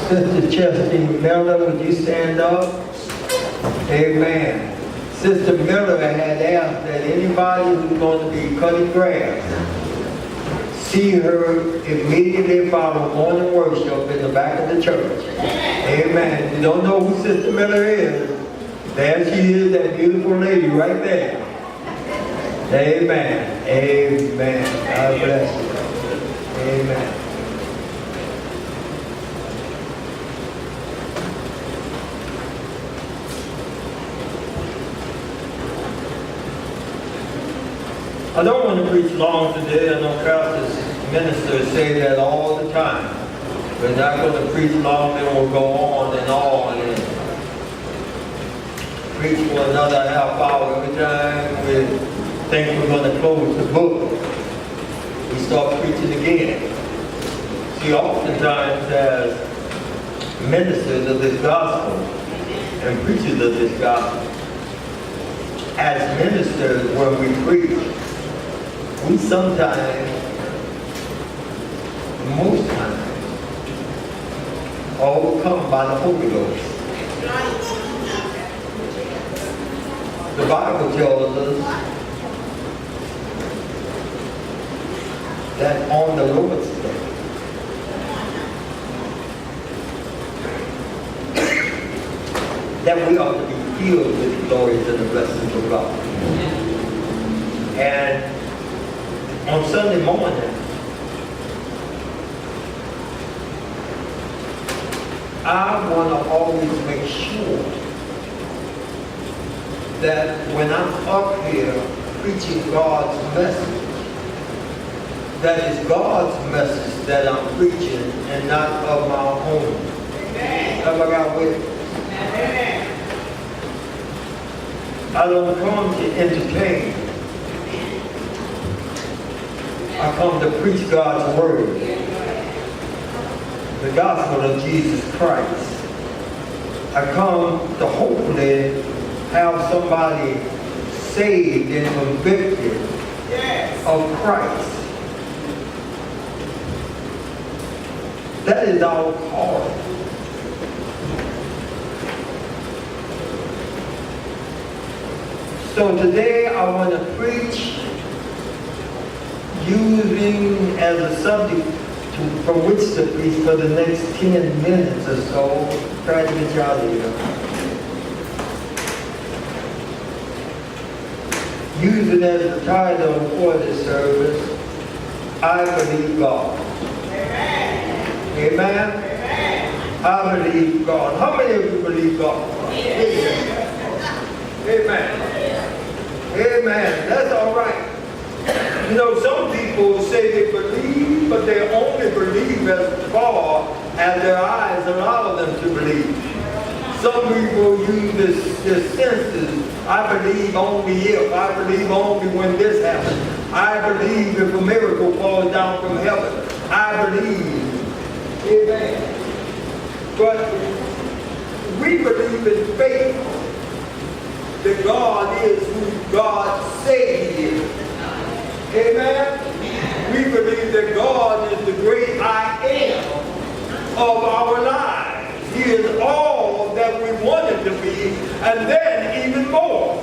Sister Chastity Miller, would you stand up? Amen. Sister Miller had asked that anybody who's going to be cutting grass, see her immediately follow morning worship in the back of the church. Amen. If you don't know who Sister Miller is, there she is, that beautiful lady right there. Amen. Amen. God bless you. Amen. I don't want to preach long today. I know Catholic ministers say that all the time. We're not going to preach long, then we'll go on and preach for another half hour. Every time we think we're going to close the book, we start preaching again. See, oftentimes as ministers of this gospel and preachers of this gospel, as ministers when we preach, we sometimes, most times, overcome by the Holy Ghost. The Bible tells us that on the Lord's day, that we ought to be filled with the glories and the blessings of God. And on Sunday morning, I want to always make sure that when I'm up here preaching God's message, that is God's message that I'm preaching and not of my own. Have I got with it? I don't come to entertain. I come to preach God's word, the gospel of Jesus Christ. I come to hopefully have somebody saved and convicted of Christ. That is our calling. So today I want to preach using as a subject from which to preach for the next 10 minutes or so. Try to get y'all here. Using as the title for this service, I believe God. Amen. Amen. I believe God. How many of you believe God? Amen. Amen. Amen. That's all right. You know, some people say they believe, but they only believe as far as their eyes allow them to believe. Some people use their senses. I believe only if. I believe only when this happens. I believe if a miracle falls down from heaven. I believe. Amen. But we believe in faith that God is who God says He is. Amen? We believe that God is the great I am of our lives. He is all that we want Him to be, and then even more.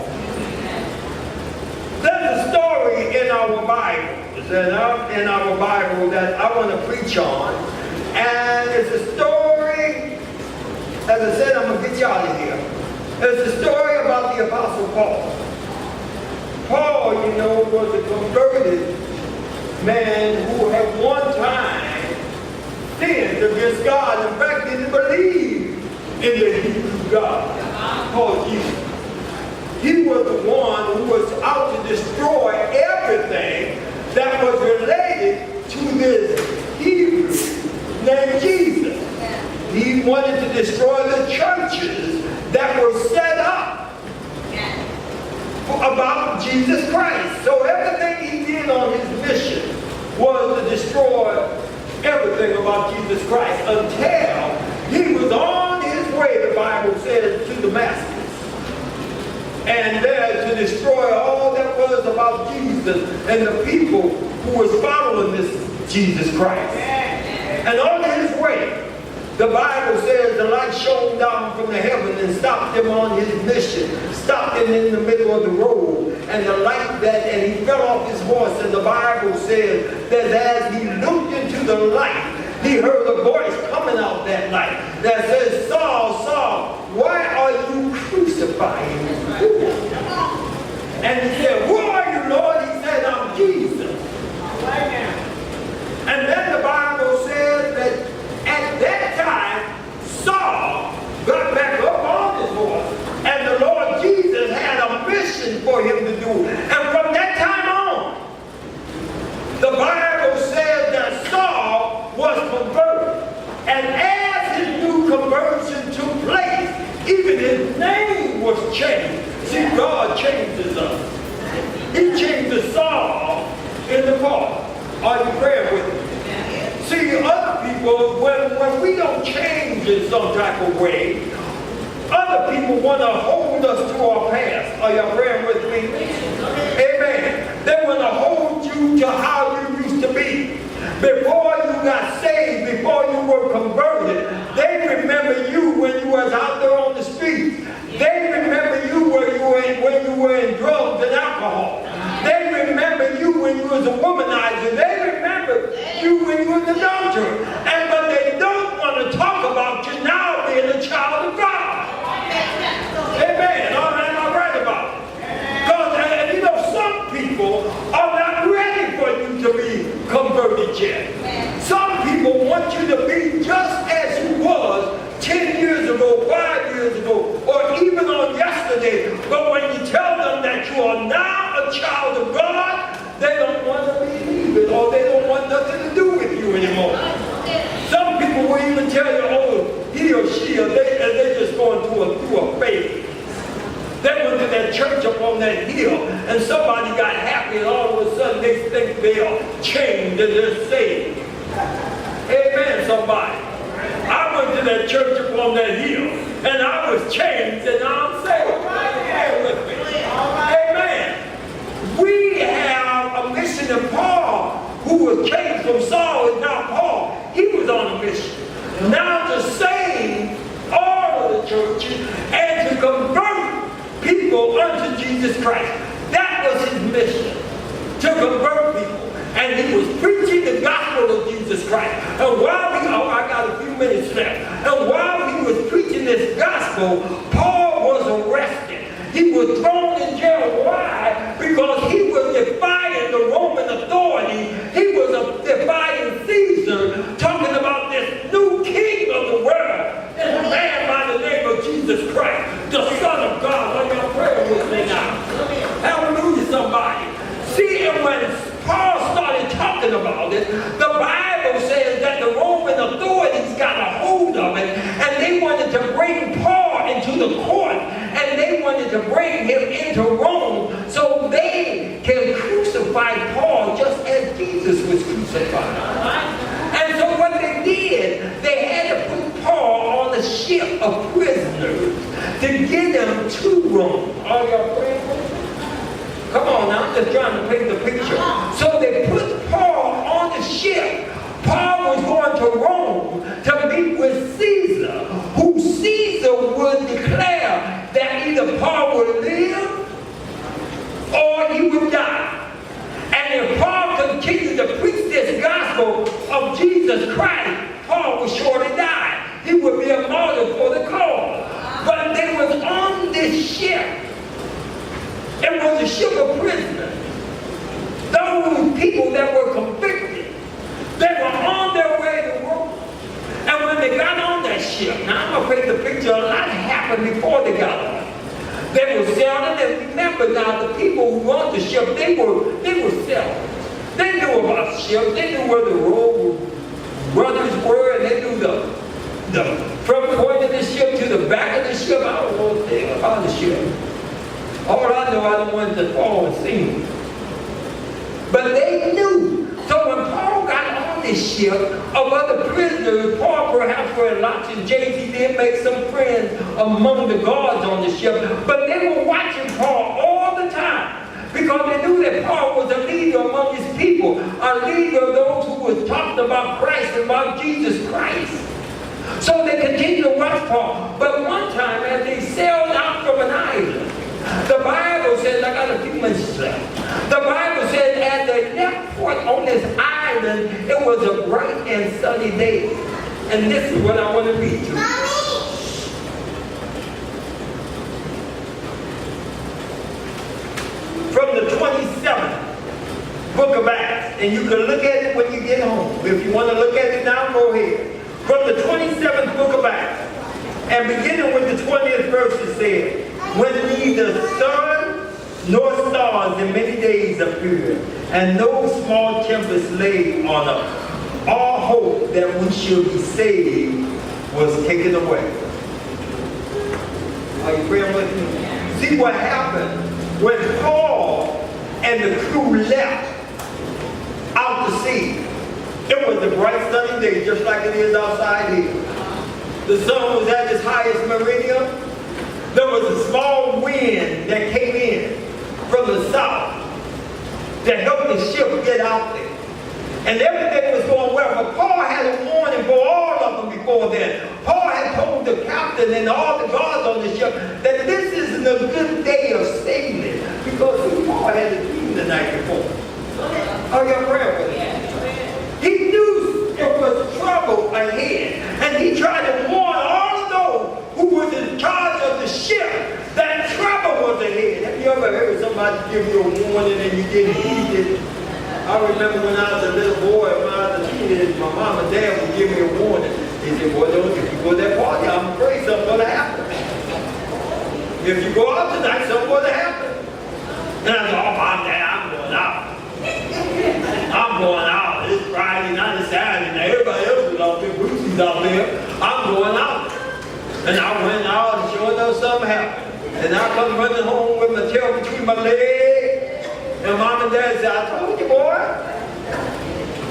There's a story in our Bible, that I want to preach on, and it's a story, as I said, I'm going to get you out of here. It's a story about the Apostle Paul. Paul, you know, was a converted man who at one time sinned against God. In fact, didn't believe in the Hebrew God called Jesus. He was the one who was out to destroy everything that was related to this Hebrew named Jesus. He wanted to destroy the churches that were set up about Jesus Christ. So everything he did on his mission was to destroy everything about Jesus Christ until he was on his way, the Bible says, to Damascus. And there to destroy all that was about Jesus and the people who was following this Jesus Christ. And on his praying. The Bible says the light shone down from the heaven and stopped him on his mission, stopped him in the middle of the road, and the light and he fell off his horse, and the Bible says that as he looked into the light, he heard a voice coming out that light that says, Saul, Saul, why are you crucifying me? And he said, who are you, Lord? He said, I'm Jesus. And then the Bible says that at that time, Saul got back up on his horse, and the Lord Jesus had a mission for him to do. And from that time on, the Bible says that Saul was converted. And as his new conversion took place, even his name was changed. See, God changes us. He changes Saul in the cross. Are you praying with me? See, other people, when we don't change in some type of way, other people want to hold us to our past. Are you praying with me? Amen. They want to hold you to how you used to be. Before you got saved, before you were converted, they remember you when you was out there on the street. They remember you when you were in drugs and alcohol. They remember you when you was a womanizer. They remember you when you was an adulterer. But they don't want to talk about you now being a child of God. Amen. All right, I'm right about it. Because you know, some people are not ready for you to be converted yet. Some people want you to be just as you was 10 years ago, 5 years ago, or even on yesterday. But when you tell them that you are now a child of God, they don't want to believe it, or they don't want nothing to do with you anymore. Some people will even tell you, oh, he or she, or they're just going through a phase. They went to that church up on that hill, and somebody got happy, and all of a sudden they think they are changed and they're saved. Amen, somebody. I went to that church up on that hill, and I was changed, and now I'm saved. Amen with me. Amen. We have a mission in Paul, who was changed from Saul, is now Paul. He was on a mission. Now to save all of the churches and to convert people unto Jesus Christ. That was his mission, to convert people. And he was preaching the gospel of Jesus Christ. And while I got a few minutes left. And while he was preaching this gospel, Paul was arrested. He was thrown in jail. Why? Because he was defying the Roman authority. He was defying Caesar, talking about this new king of the world. And a man by the name of Jesus Christ, the Son of God. Are y'all praying with me now? Hallelujah, somebody. See, and when Paul started talking about it, the Bible says that the Roman authorities got a hold of it, and they wanted to bring Paul into the court, and they wanted to bring him into Rome so they can crucify Paul just as Jesus was crucified. And so what they did, they had to put Paul on a ship of prisoners to get him to Rome. Are y'all praying with me? Come on now, I'm just trying to paint the picture. So they put Paul on the ship. Paul was going to Rome to meet with Caesar, who Caesar would declare that either Paul would live or he would die. And if Paul continued to preach this gospel of Jesus Christ, Paul would surely die. He would be a martyr for the cause. But they was on this ship. It was a ship of prisoners. Those people that were convicted, they were on their way to Rome. And when they got on that ship, now I'm going to paint the picture, a lot happened before they got on. They were sailing, and remember now, the people who owned the ship, they were sailors. They knew about ships, they knew where the road runners were, and they knew the front point of the ship to the back of the ship. I don't know anything about the ship. All I know, I don't want to fall and sing. But they knew. So when Paul got on this ship of other prisoners, Paul perhaps were lots of James. He did make some friends among the guards on the ship. But they were watching Paul all the time because they knew that Paul was a leader among his people, a leader of those who was talking about Christ and about Jesus Christ. So they continued to watch Paul. But one time, as they sailed out from an island, the Bible says, I got a few minutes left. The Bible says, as they left port on this island, it was a bright and sunny day. And this is what I want to read to you. From the 27th book of Acts. And you can look at it when you get home. If you want to look at it now, go ahead. From the 27th book of Acts. And beginning with the 20th verse, it says, when neither sun nor stars in many days appeared, and no small tempest lay on us, all hope that we should be saved was taken away. Are you praying with me? See what happened when Paul and the crew left out to sea. It was a bright sunny day, just like it is outside here. The sun was at its highest meridian. There was a small wind that came in from the south that helped the ship get out there. And everything was going well. But Paul had a warning for all of them before then. Paul had told the captain and all the guards on the ship that this isn't a good day of sailing, because Paul had a dream the night before. Are you praying with me? He knew there was trouble ahead. And he tried to warn all of those who was in charge of the ship that trouble was ahead. Have you ever heard somebody give you a warning and you didn't heed it? I remember when I was a little boy, when I was a teenager, my mom and dad would give me a warning. They said, boy, don't, if you go to that party, I'm afraid something's going to happen. If you go out tonight, something's going to happen. And I said, oh, mom, dad, I'm going out. I'm going out. It's Friday night, it's Saturday night. Everybody else is out there. Brucey's out there. I'm going out. And I went out and sure enough something happened. And I come running home with my tail between my legs. And mom and dad said, I told you, boy.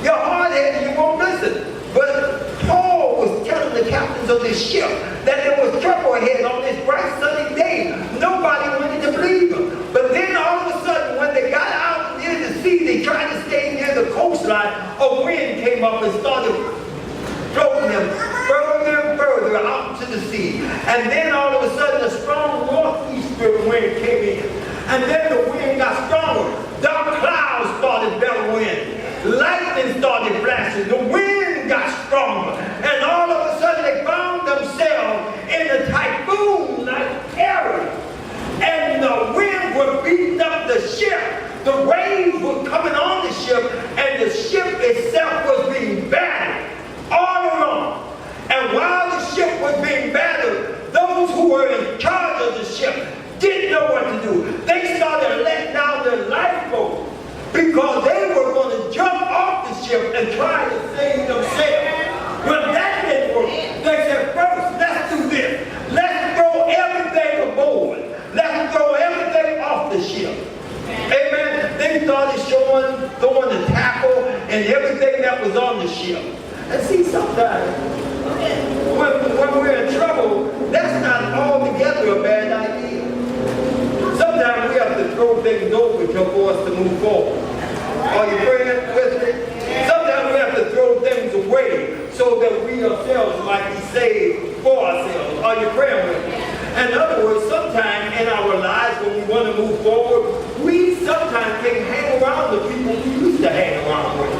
You're hard-headed, you won't listen. But Paul was telling the captains of this ship that there was trouble ahead on this bright sunny day. Nobody wanted to believe him. But then all of a sudden, when they got out near the sea, they tried to stay near the coastline, a wind came up and started floating them further and further out to the sea. And then all of a sudden, a strong northeastern wind came in. And then the wind got stronger. Dark clouds started bellowing. Lightning started flashing. The wind got stronger. And all of a sudden, they found themselves in a typhoon-like area. And the wind was beating up the ship. The waves were coming on the ship, and the ship itself was being battered all along. And while the ship was being battered, those who were in charge of the ship didn't know what to do. They started letting down their lifeboats because they were going to jump off the ship and try to save themselves. When that didn't work, they said, first, let's do this. Let's throw everything aboard. Let's throw everything off the ship. Amen. They started throwing the tackle and everything that was on the ship. And see, sometimes when we're in trouble, that's not altogether a bad idea. Sometimes we have to throw things over for us to move forward. Are you praying with me? Sometimes we have to throw things away so that we ourselves might be saved for ourselves. Are you praying with me? In other words, sometimes in our lives when we want to move forward, we sometimes can hang around the people we used to hang around with.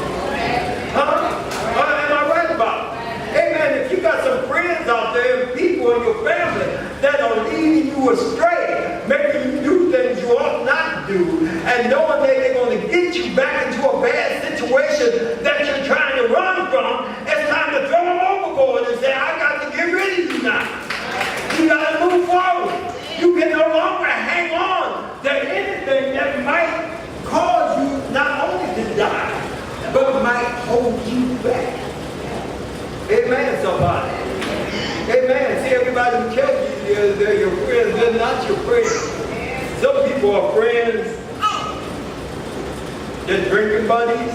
Huh? Am I right about it? Amen. If you got some friends out there and people in your family that are leading you astray, making you do things you ought not to do, and knowing that they're going to get you back into a bad situation that you're trying to run from, it's time to throw them overboard and say, I got to get rid of you now. You got to move forward. You can no longer hang on to anything that might cause you not only to die, but might hold you back. Amen, somebody. Amen. See, everybody who tells you they're your friends, they're not your friends. Some people are friends. They're drinking buddies.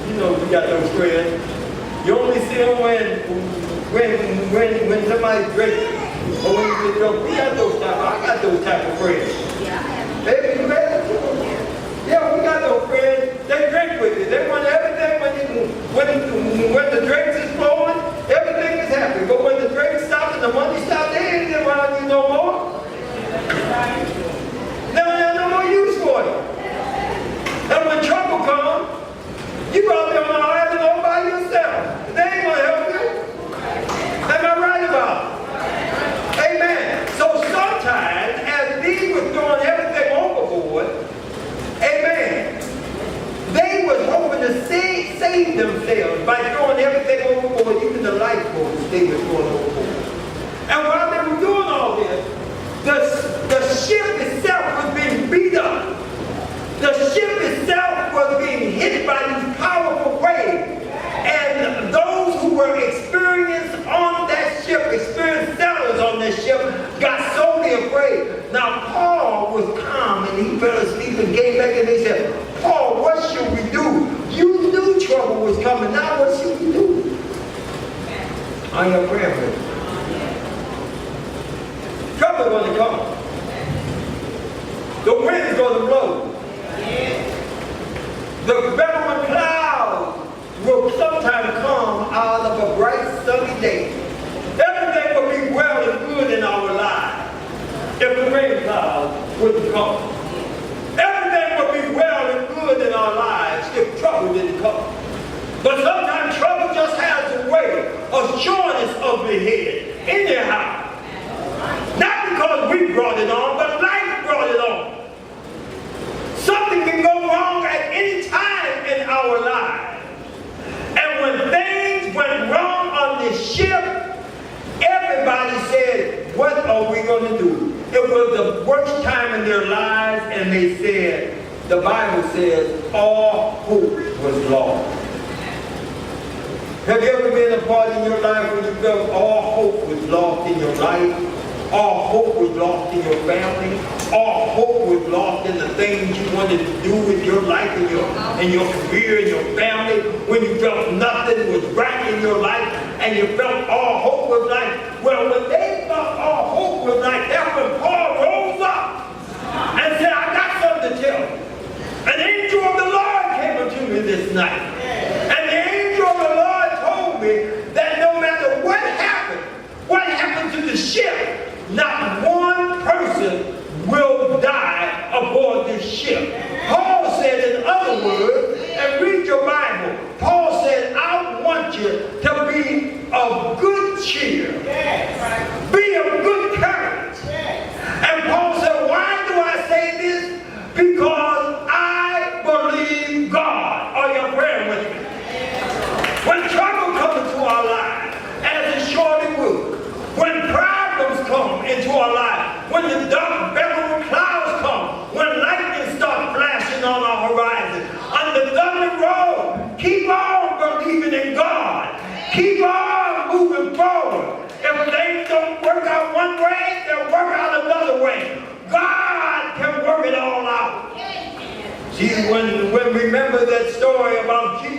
You know, we got those friends. You only see them when somebody's drinking. Or when you get drunk. We got those type. I got those type of friends. Baby, you ready? Yeah, we got those friends. They drink with you. They want everything when the drinks is flowing, everything is happy. they were going overboard. And while they were doing all this, the ship itself was being beat up. The ship itself was being hit by these powerful waves. And those who were experienced on that ship, experienced sailors on that ship, got sorely afraid. Now Paul was calm and he fell asleep and came back and they said, Paul, what should we do? You knew trouble was coming. Now what should we do? Are you praying with me? Trouble is going to come. The wind is going to blow. The bellowing clouds will sometime come out of a bright sunny day. Everything will be well and good in our lives if the rain clouds wouldn't come. Everything will be well and good in our lives if trouble didn't come. But sometimes trouble just has a way of showing us ugly head anyhow. Not because we brought it on, but life brought it on. Something can go wrong at any time in our lives. And when things went wrong on this ship, everybody said, what are we going to do? It was the worst time in their lives, and they said, the Bible says, all hope was lost. Have you ever been a part in your life when you felt all hope was lost in your life? All hope was lost in your family. All hope was lost in the things you wanted to do with your life and your career and your family. When you felt nothing was right in your life and you felt all hope was like, well, when they felt all hope was like, that's when Paul rose up and said, I got something to tell you. An angel of the Lord came unto me this night. And the angel of the Lord told me that no matter what happened to the ship, not one person will die aboard this ship. Paul said, in other words, and read your Bible, Paul said, I want you to be of good cheer. Be of good courage. And Paul said, why do I say this? Because I believe God. Are you praying with me? When trouble comes into our lives, as it surely will, when problems come into our life, when the dark bellowing clouds come, when lightning starts flashing on our horizon, on the thunder road, keep on believing in God. Keep on moving forward. If things don't work out one way, they'll work out another way. God can work it all out. See, when we remember that story about Jesus,